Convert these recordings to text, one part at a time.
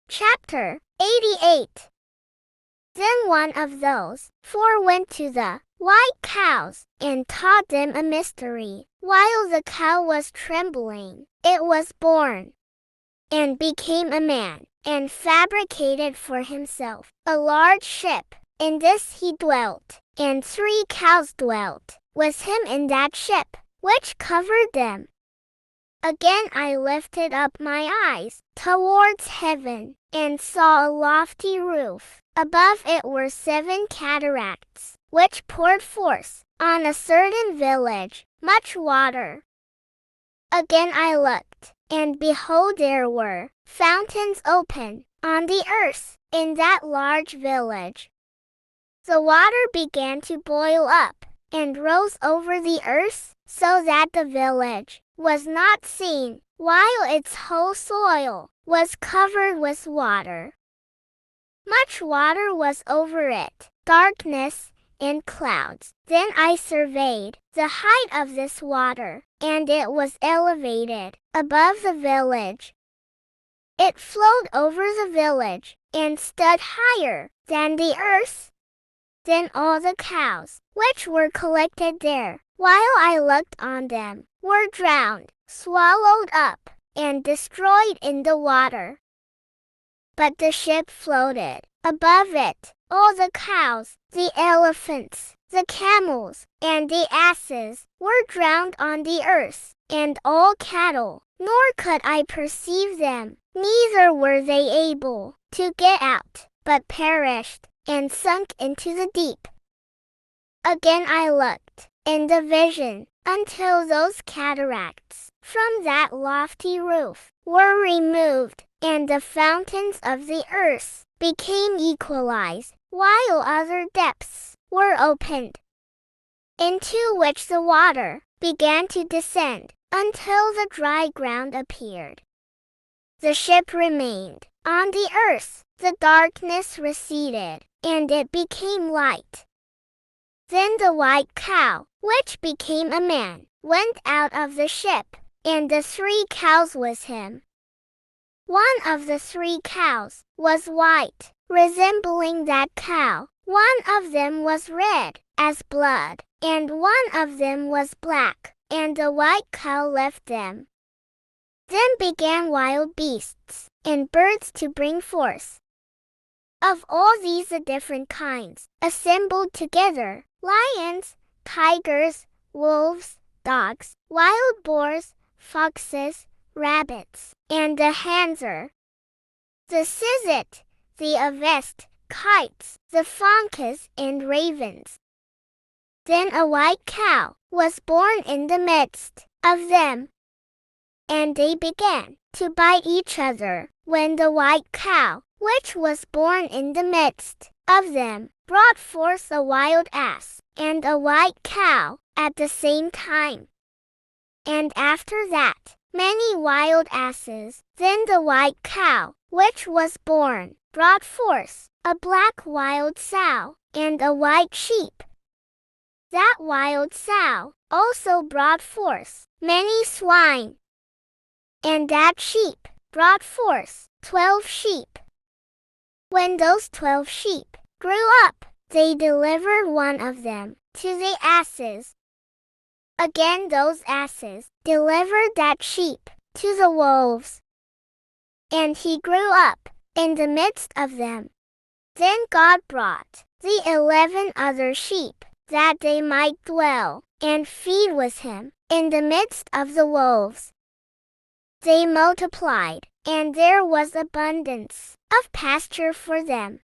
Chapter 88. Then one of those 4 went to the white cows and taught them a mystery. While the cow was trembling, it was born and became a man, and fabricated for himself a large ship. In this he dwelt, and 3 cows dwelt with him in that ship, which covered them. Again I lifted up my eyes towards heaven, and saw a lofty roof. Above it were 7 cataracts, which poured forth on a certain village much water. Again I looked, and behold, there were fountains open on the earth in that large village. The water began to boil up, and rose over the earth, so that the village was not seen, while its whole soil was covered with water. Much water was over it, darkness and clouds. Then I surveyed the height of this water, and it was elevated above the village. It flowed over the village, and stood higher than the earth. Then all the cows, which were collected there, while I looked on them, were drowned, swallowed up, and destroyed in the water. But the ship floated above it. All the cows, the elephants, the camels, and the asses were drowned on the earth, and all cattle, nor could I perceive them, neither were they able to get out, but perished, and sunk into the deep. Again I looked in the vision, until those cataracts from that lofty roof were removed, and the fountains of the earth became equalized, while other depths were opened, into which the water began to descend, until the dry ground appeared. The ship remained on the earth, the darkness receded, and it became light. Then the white cow, which became a man, went out of the ship, and the 3 cows with him. One of the 3 cows was white, resembling that cow. One of them was red, as blood, and one of them was black, and the white cow left them. Then began wild beasts and birds to bring forth. Of all these the different kinds assembled together: lions, tigers, wolves, dogs, wild boars, foxes, rabbits, and the hanzer, the sizet, the avest, kites, the foncas, and ravens. Then a white cow was born in the midst of them, and they began to bite each other, when the white cow, which was born in the midst of them, brought forth a wild ass and a white cow at the same time. And after that, many wild asses. Then the white cow, which was born, brought forth a black wild sow and a white sheep. That wild sow also brought forth many swine, and that sheep brought forth 12 sheep. When those 12 sheep grew up, they delivered one of them to the asses. Again those asses delivered that sheep to the wolves, and he grew up in the midst of them. Then God brought the 11 other sheep, that they might dwell and feed with him in the midst of the wolves. They multiplied, and there was abundance of pasture for them.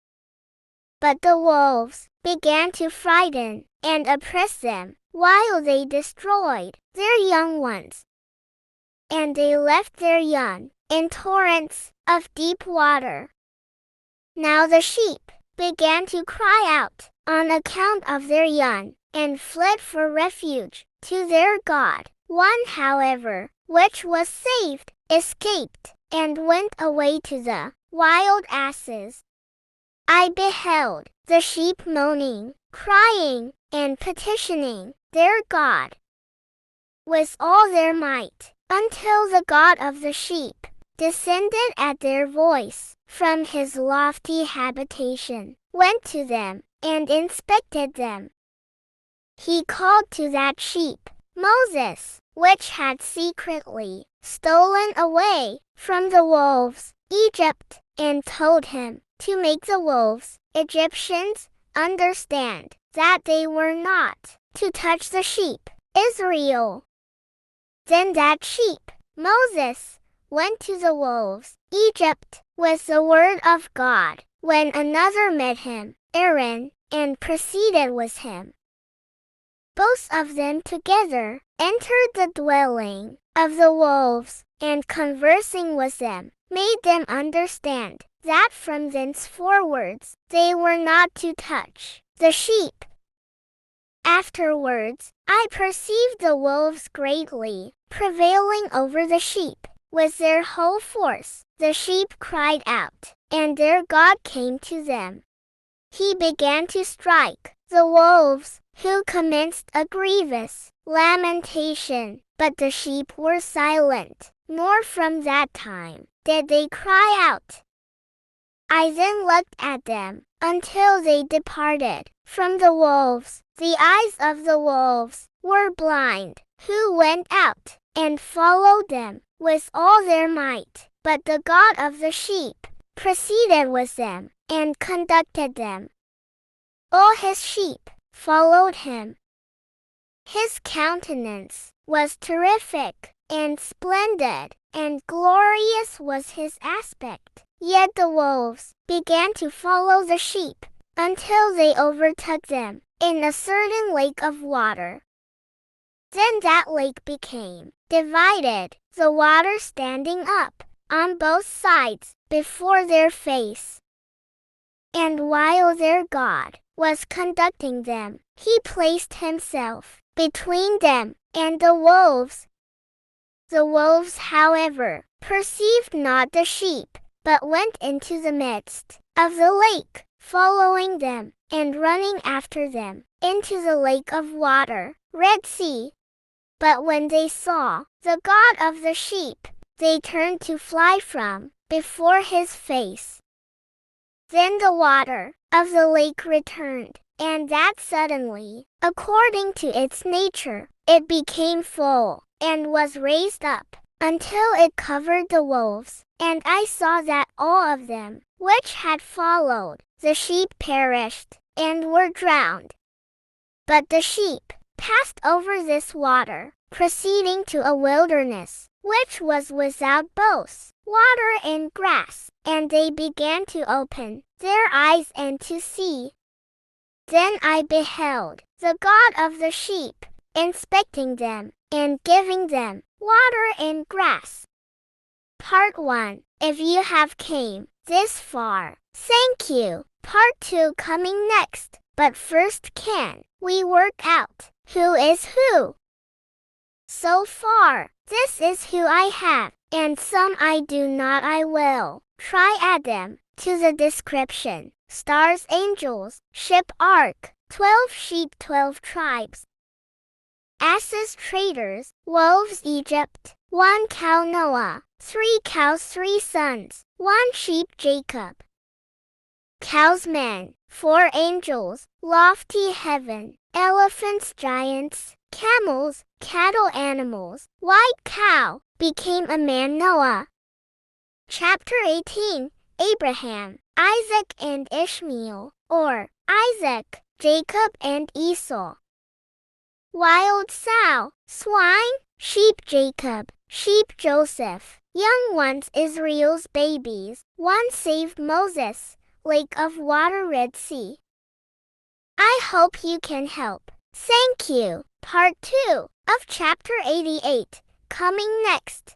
But the wolves began to frighten and oppress them, while they destroyed their young ones. And they left their young in torrents of deep water. Now the sheep began to cry out on account of their young, and fled for refuge to their God. One, however, which was saved, escaped, and went away to the wild asses. I beheld the sheep moaning, crying, and petitioning their God with all their might, until the God of the sheep descended at their voice from his lofty habitation, went to them, and inspected them. He called to that sheep, Moses, which had secretly stolen away from the wolves, Egypt, and told him to make the wolves, Egyptians, understand that they were not to touch the sheep, Israel. Then that sheep, Moses, went to the wolves, Egypt, with the word of God, when another met him, Aaron, and proceeded with him. Both of them together entered the dwelling of the wolves, and conversing with them, made them understand that from thenceforwards they were not to touch the sheep. Afterwards, I perceived the wolves greatly prevailing over the sheep. With their whole force, the sheep cried out, and their God came to them. He began to strike the wolves, who commenced a grievous lamentation, but the sheep were silent, nor from that time did they cry out. I then looked at them until they departed from the wolves. The eyes of the wolves were blind, who went out and followed them with all their might. But the God of the sheep proceeded with them and conducted them. All his sheep followed him. His countenance was terrific and splendid, and glorious was his aspect. Yet the wolves began to follow the sheep until they overtook them in a certain lake of water. Then that lake became divided, the water standing up on both sides before their face. And while their God was conducting them, he placed himself between them and the wolves. The wolves, however, perceived not the sheep, but went into the midst of the lake, following them, and running after them, into the lake of water, Red Sea. But when they saw the God of the sheep, they turned to fly from before his face. Then the water of the lake returned, and that suddenly, according to its nature, it became full, and was raised up, until it covered the wolves. And I saw that all of them, which had followed the sheep, perished, and were drowned. But the sheep passed over this water, proceeding to a wilderness, which was without both water and grass, and they began to open their eyes and to see. Then I beheld the God of the sheep, inspecting them, and giving them water and grass. Part 1. If you have came this far, thank you. Part 2 coming next, but first can we work out who is who? So far, this is who I have, and some I do not. I will try add them to the description. Stars, angels, ship, ark, 12 sheep, 12 tribes. Asses, traders, wolves, Egypt, 1 cow, Noah, 3 cows, 3 sons, 1 sheep, Jacob. Cows, men, 4 angels, lofty heaven, elephants, giants, camels, cattle, animals, white cow, became a man, Noah. Chapter 18, Abraham, Isaac and Ishmael, or Isaac, Jacob and Esau. Wild sow, swine, sheep, Jacob, sheep, Joseph, young ones, Israel's babies, 1 saved Moses, lake of water, Red Sea. I hope you can help. Thank you. Part 2 of Chapter 88, coming next.